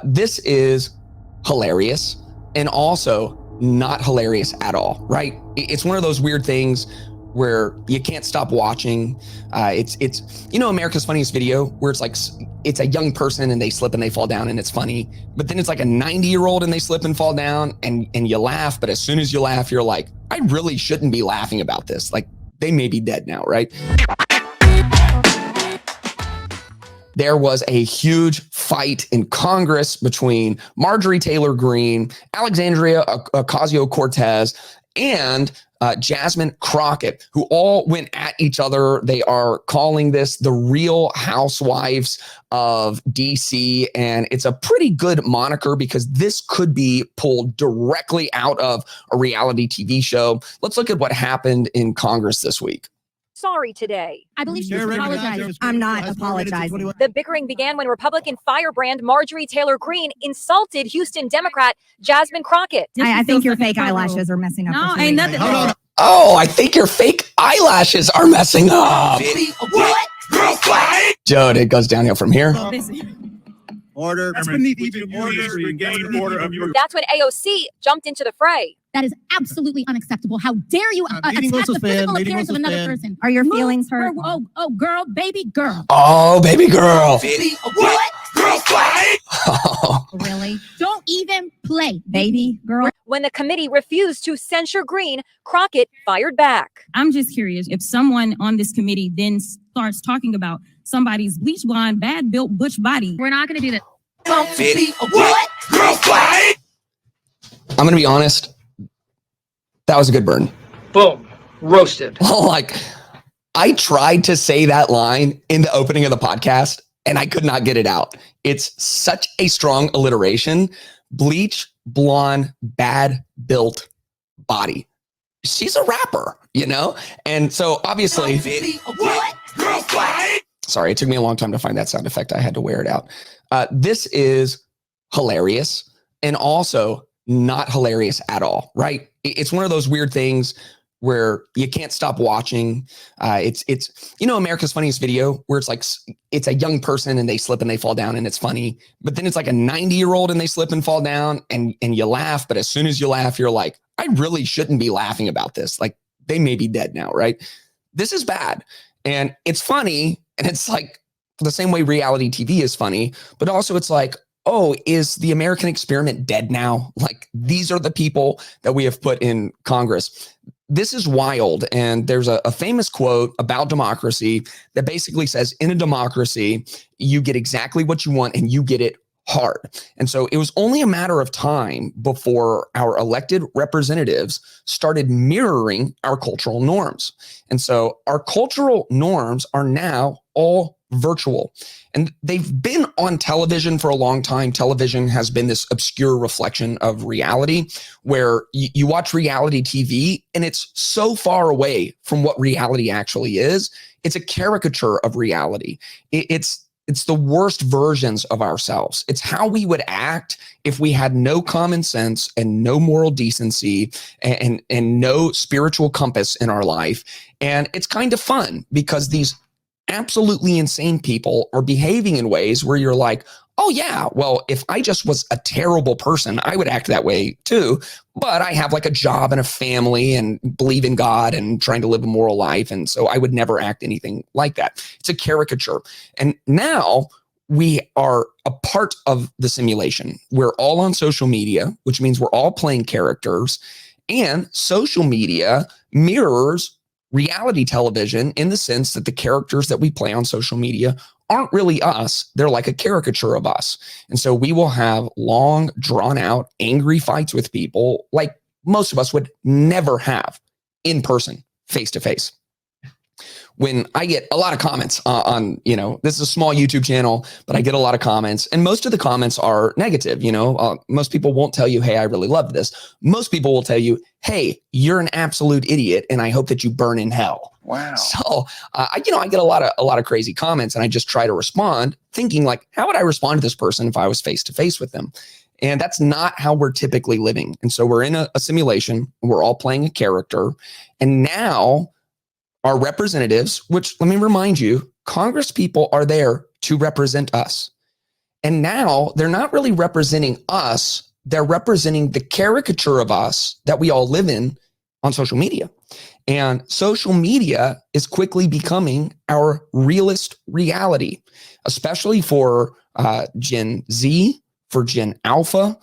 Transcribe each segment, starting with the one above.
This is hilarious and also not hilarious at all, right? It's one of those weird things where you can't stop watching. It's America's Funniest Video, where it's like it's a young person and they slip and they fall down and it's funny, but then it's like a 90-year-old and they slip and fall down and you laugh, but as soon as you laugh, you're like, I really shouldn't be laughing about this. Like, they may be dead now, right? There was a huge fight in Congress between Majorie Taylor Greene, Alexandria Ocasio-Cortez, and Jasmine Crockett, who all went at each other. They are calling this the Real Housewives of DC, and it's a pretty good moniker because this could be pulled directly out of a reality TV show. Let's look at what happened in Congress this week. Sorry today. I believe she's apologizing. I'm not apologizing. The bickering began when Republican firebrand Majorie Taylor Greene insulted Houston Democrat Jasmine Crockett. I think your fake eyelashes are messing up. No, ain't nothing. Oh, I think your fake eyelashes are messing up. What? Joe, it goes downhill from here. Order. That's beneath even orders. Regain order of your. That's when AOC jumped into the fray. That is absolutely unacceptable. How dare you attack the physical appearance of another person? Are your feelings hurt? Oh, girl, baby girl. Oh, baby girl. What? Oh. Really? Don't even play, Baby girl. When the committee refused to censure Greene, Crockett fired back. I'm just curious if someone on this committee then starts talking about somebody's bleach blonde, bad built butch body. We're not going to do that. What? I'm going to be honest. That was a good burn. Boom. Roasted. Like, I tried to say that line in the opening of the podcast and I could not get it out. It's such a strong alliteration. Bleach, blonde, bad built body. She's a rapper, And so obviously, sorry, it took me a long time to find that sound effect. I had to wear it out. This is hilarious and also not hilarious at all, right? It's one of those weird things where you can't stop watching. It's America's Funniest Video, where it's like it's a young person and they slip and they fall down and it's funny, but then it's like a 90-year-old and they slip and fall down and you laugh, but as soon as you laugh, you're like, I really shouldn't be laughing about this. Like, they may be dead now, right? This is bad. And it's funny, and it's like the same way reality TV is funny, but also it's like, oh, is the American experiment dead now? Like, these are the people that we have put in Congress. This is wild. And there's a famous quote about democracy that basically says, in a democracy, you get exactly what you want and you get it hard. And so it was only a matter of time before our elected representatives started mirroring our cultural norms. And so our cultural norms are now all virtual. And they've been on television for a long time. Television has been this obscure reflection of reality where you watch reality TV and it's so far away from what reality actually is. It's a caricature of reality. It's the worst versions of ourselves. It's how we would act if we had no common sense and no moral decency and no spiritual compass in our life. And it's kind of fun because these absolutely insane people are behaving in ways where you're like, oh yeah, well, if I just was a terrible person, I would act that way too. But I have like a job and a family and believe in God and trying to live a moral life. And so I would never act anything like that. It's a caricature. And now we are a part of the simulation. We're all on social media, which means we're all playing characters. And social media mirrors reality television in the sense that the characters that we play on social media aren't really us. They're like a caricature of us. And so we will have long, drawn out, angry fights with people like most of us would never have in person, face to face. When I get a lot of comments on, this is a small YouTube channel, but I get a lot of comments and most of the comments are negative. Most people won't tell you, hey, I really love this. Most people will tell you, hey, you're an absolute idiot. And I hope that you burn in hell. Wow. So, I get a lot of crazy comments and I just try to respond thinking like, how would I respond to this person if I was face to face with them? And that's not how we're typically living. And so we're in a simulation. We're all playing a character. And now our representatives, which let me remind you, Congress people are there to represent us. And now they're not really representing us. They're representing the caricature of us that we all live in on social media. And social media is quickly becoming our realist reality, especially for Gen Z, for Gen Alpha.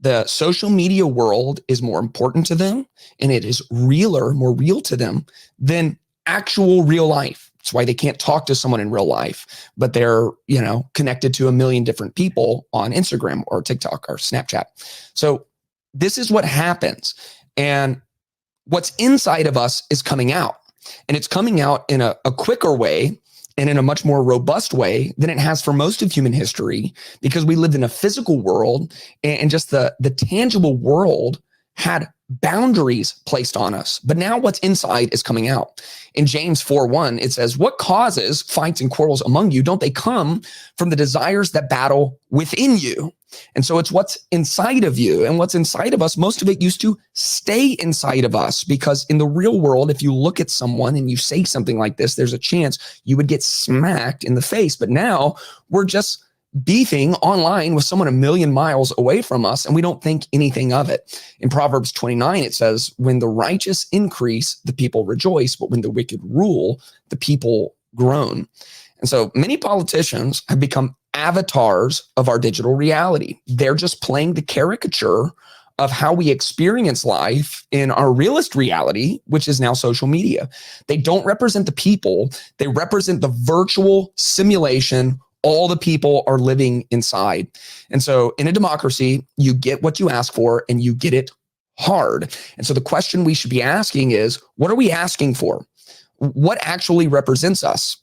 The social media world is more important to them, and it is more real to them than actual real life. That's why they can't talk to someone in real life, but they're, connected to a million different people on Instagram or TikTok or Snapchat. So this is what happens. And what's inside of us is coming out, and it's coming out in a quicker way and in a much more robust way than it has for most of human history, because we lived in a physical world, and just the tangible world had boundaries placed on us. But now what's inside is coming out. In James 4:1, it says, "What causes fights and quarrels among you? Don't they come from the desires that battle within you?" And so it's what's inside of you, and what's inside of us. Most of it used to stay inside of us, because in the real world, if you look at someone and you say something like this, there's a chance you would get smacked in the face. But now we're just beefing online with someone a million miles away from us, and we don't think anything of it. In Proverbs 29, it says, "When the righteous increase, the people rejoice, but when the wicked rule, the people groan." And so many politicians have become avatars of our digital reality. They're just playing the caricature of how we experience life in our realist reality, which is now social media. They don't represent the people. They represent the virtual simulation all the people are living inside. And so in a democracy, you get what you ask for, and you get it hard. And so the question we should be asking is, what are we asking for? What actually represents us?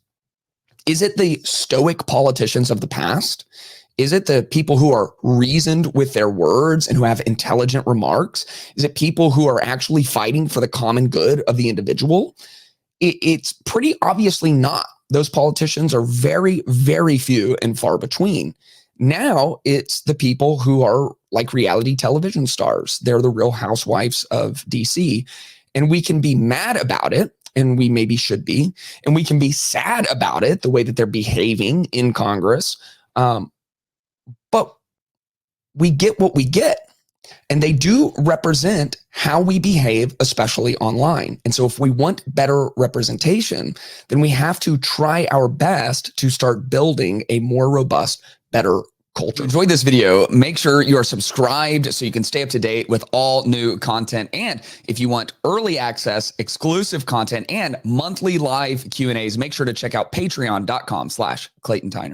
Is it the stoic politicians of the past? Is it the people who are reasoned with their words and who have intelligent remarks? Is it people who are actually fighting for the common good of the individual? It's pretty obviously not. Those politicians are very, very few and far between. Now it's the people who are like reality television stars. They're the Real Housewives of DC. And we can be mad about it, and we maybe should be, and we can be sad about it, the way that they're behaving in Congress. But we get what we get. And they do represent how we behave, especially online. And so if we want better representation, then we have to try our best to start building a more robust, better culture. If you enjoyed this video, make sure you are subscribed so you can stay up to date with all new content. And if you want early access, exclusive content, and monthly live Q&As, make sure to check out patreon.com/Clayton Tyner.